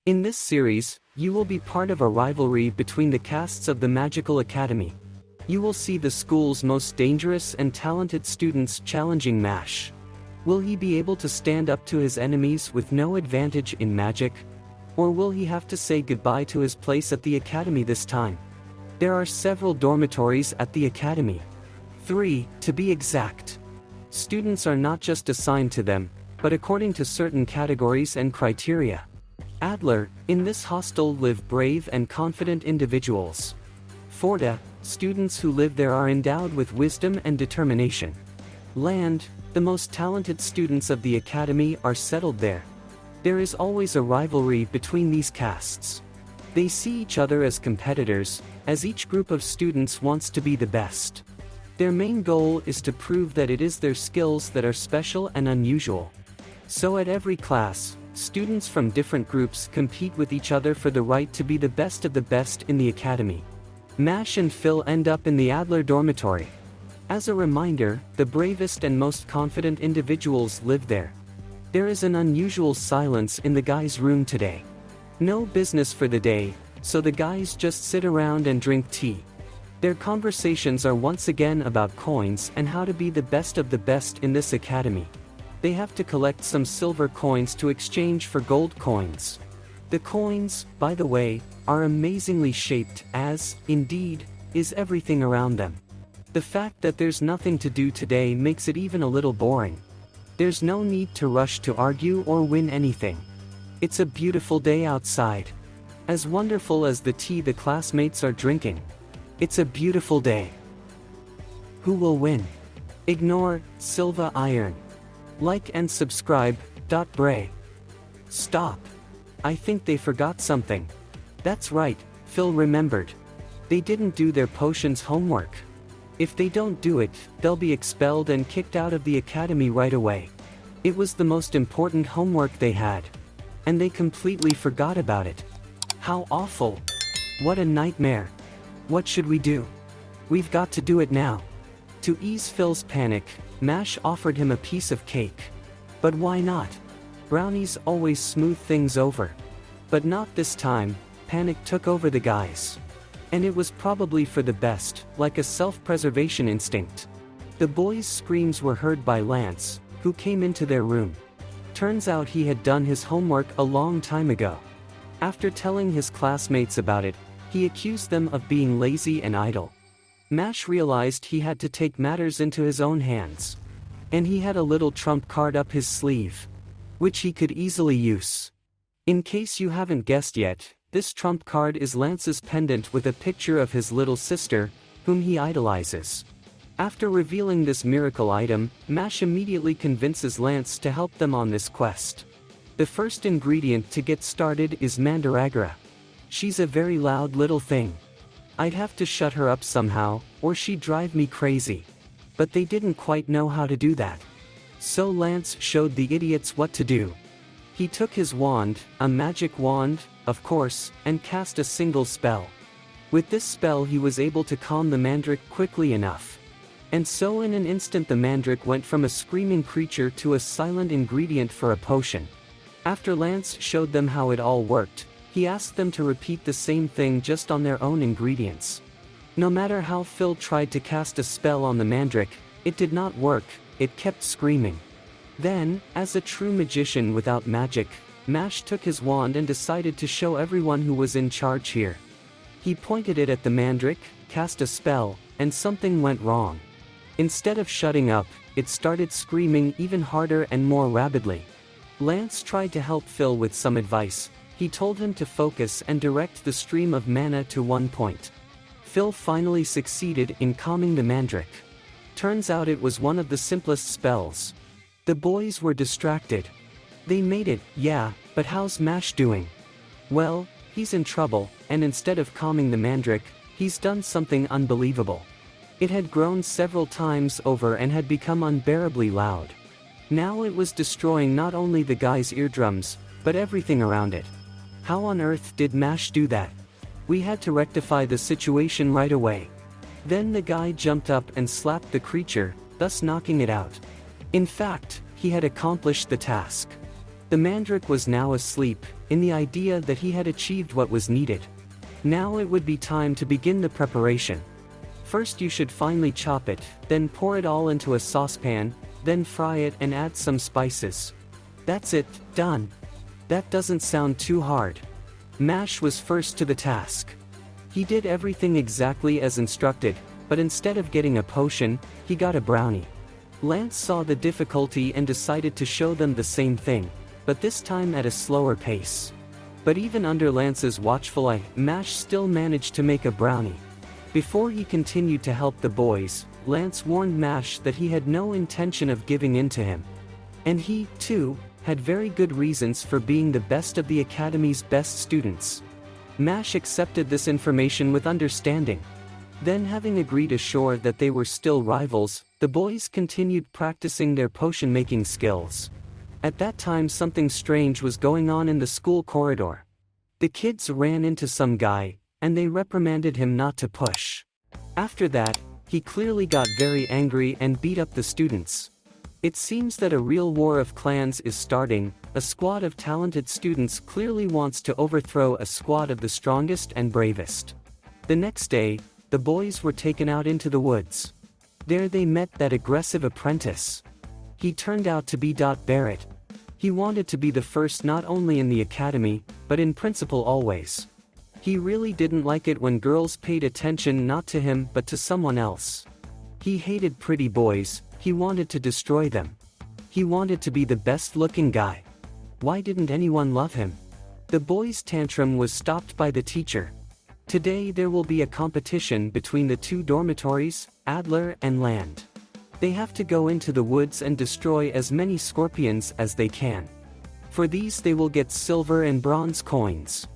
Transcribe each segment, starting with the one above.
In this series, you will be part of a rivalry between the casts of the Magical Academy. You will see the school's most dangerous and talented students challenging Mashle. Will he be able to stand up to his enemies with no advantage in magic? Or will he have to say goodbye to his place at the academy this time? There are several dormitories at the academy. 3, to be exact. Students are not just assigned to them, but according to certain categories and criteria. Adler, in this hostel live brave and confident individuals. Forda, students who live there are endowed with wisdom and determination. Land, the most talented students of the academy are settled there. There is always a rivalry between these castes. They see each other as competitors, as each group of students wants to be the best. Their main goal is to prove that it is their skills that are special and unusual. So at every class, students from different groups compete with each other for the right to be the best of the best in the academy. Mashle and Phil end up in the Adler dormitory. As a reminder, the bravest and most confident individuals live there. There is an unusual silence in the guys' room today. No business for the day, so the guys just sit around and drink tea. Their conversations are once again about coins and how to be the best of the best in this academy. They have to collect some silver coins to exchange for gold coins. The coins, by the way, are amazingly shaped, as, indeed, is everything around them. The fact that there's nothing to do today makes it even a little boring. There's no need to rush to argue or win anything. It's a beautiful day outside. As wonderful as the tea the classmates are drinking. It's a beautiful day. Who will win? Ignore Silva Iron. Like and subscribe. Bray. Stop. I think they forgot something. That's right, Phil remembered. They didn't do their potions homework. If they don't do it, they'll be expelled and kicked out of the academy right away. It was the most important homework they had. And they completely forgot about it. How awful. What a nightmare. What should we do? We've got to do it now. To ease Phil's panic, Mashle offered him a piece of cake. But why not? Brownies always smooth things over. But not this time. Panic took over the guys. And it was probably for the best, like a self-preservation instinct. The boys' screams were heard by Lance, who came into their room. Turns out he had done his homework a long time ago. After telling his classmates about it, he accused them of being lazy and idle. Mashle realized he had to take matters into his own hands. And he had a little trump card up his sleeve, which he could easily use. In case you haven't guessed yet, this trump card is Lance's pendant with a picture of his little sister, whom he idolizes. After revealing this miracle item, Mashle immediately convinces Lance to help them on this quest. The first ingredient to get started is Mandaragra. She's a very loud little thing. I'd have to shut her up somehow, or she'd drive me crazy. But they didn't quite know how to do that. So Lance showed the idiots what to do. He took his wand, a magic wand, of course, and cast a single spell. With this spell he was able to calm the mandrake quickly enough. And so in an instant the mandrake went from a screaming creature to a silent ingredient for a potion. After Lance showed them how it all worked, he asked them to repeat the same thing just on their own ingredients. No matter how Phil tried to cast a spell on the mandrake, it did not work, it kept screaming. Then, as a true magician without magic, Mashle took his wand and decided to show everyone who was in charge here. He pointed it at the mandrake, cast a spell, and something went wrong. Instead of shutting up, it started screaming even harder and more rapidly. Lance tried to help Phil with some advice. He told him to focus and direct the stream of mana to one point. Phil finally succeeded in calming the mandrake. Turns out it was one of the simplest spells. The boys were distracted. They made it, yeah, but how's Mashle doing? Well, he's in trouble, and instead of calming the mandrake, he's done something unbelievable. It had grown several times over and had become unbearably loud. Now it was destroying not only the guy's eardrums, but everything around it. How on earth did Mashle do that? We had to rectify the situation right away. Then the guy jumped up and slapped the creature, thus knocking it out. In fact, he had accomplished the task. The mandrake was now asleep, in the idea that he had achieved what was needed. Now it would be time to begin the preparation. First you should finely chop it, then pour it all into a saucepan, then fry it and add some spices. That's it, done. That doesn't sound too hard. Mash was first to the task. He did everything exactly as instructed, but instead of getting a potion, he got a brownie. Lance saw the difficulty and decided to show them the same thing, but this time at a slower pace. But even under Lance's watchful eye, Mash still managed to make a brownie. Before he continued to help the boys, Lance warned Mash that he had no intention of giving in to him. And he, too, had very good reasons for being the best of the Academy's best students. Mash accepted this information with understanding. Then, having agreed ashore that they were still rivals, the boys continued practicing their potion-making skills. At that time something strange was going on in the school corridor. The kids ran into some guy, and they reprimanded him not to push. After that, he clearly got very angry and beat up the students. It seems that a real war of clans is starting. A squad of talented students clearly wants to overthrow a squad of the strongest and bravest. The next day, the boys were taken out into the woods. There they met that aggressive apprentice. He turned out to be Barrett. He wanted to be the first not only in the academy, but in principal always. He really didn't like it when girls paid attention not to him but to someone else. He hated pretty boys, he wanted to destroy them. He wanted to be the best-looking guy. Why didn't anyone love him? The boys' tantrum was stopped by the teacher. Today there will be a competition between the two dormitories, Adler and Land. They have to go into the woods and destroy as many scorpions as they can. For these they will get silver and bronze coins.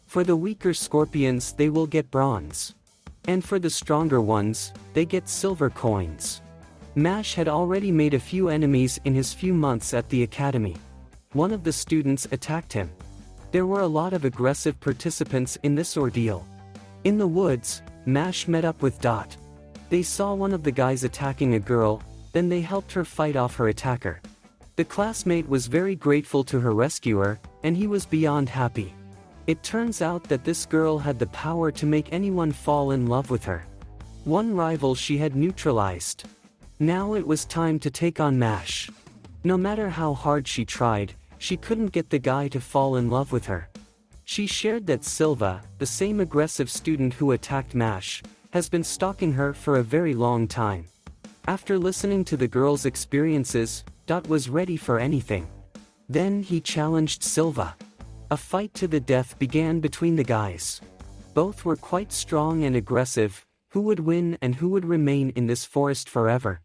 For the weaker scorpions they will get bronze. And for the stronger ones, they get silver coins. Mash had already made a few enemies in his few months at the academy. One of the students attacked him. There were a lot of aggressive participants in this ordeal. In the woods, Mash met up with Dot. They saw one of the guys attacking a girl, then they helped her fight off her attacker. The classmate was very grateful to her rescuer, and he was beyond happy. It turns out that this girl had the power to make anyone fall in love with her. One rival she had neutralized. Now it was time to take on Mash. No matter how hard she tried, she couldn't get the guy to fall in love with her. She shared that Silva, the same aggressive student who attacked Mash, has been stalking her for a very long time. After listening to the girl's experiences, Dot was ready for anything. Then he challenged Silva. A fight to the death began between the guys. Both were quite strong and aggressive. Who would win and who would remain in this forest forever?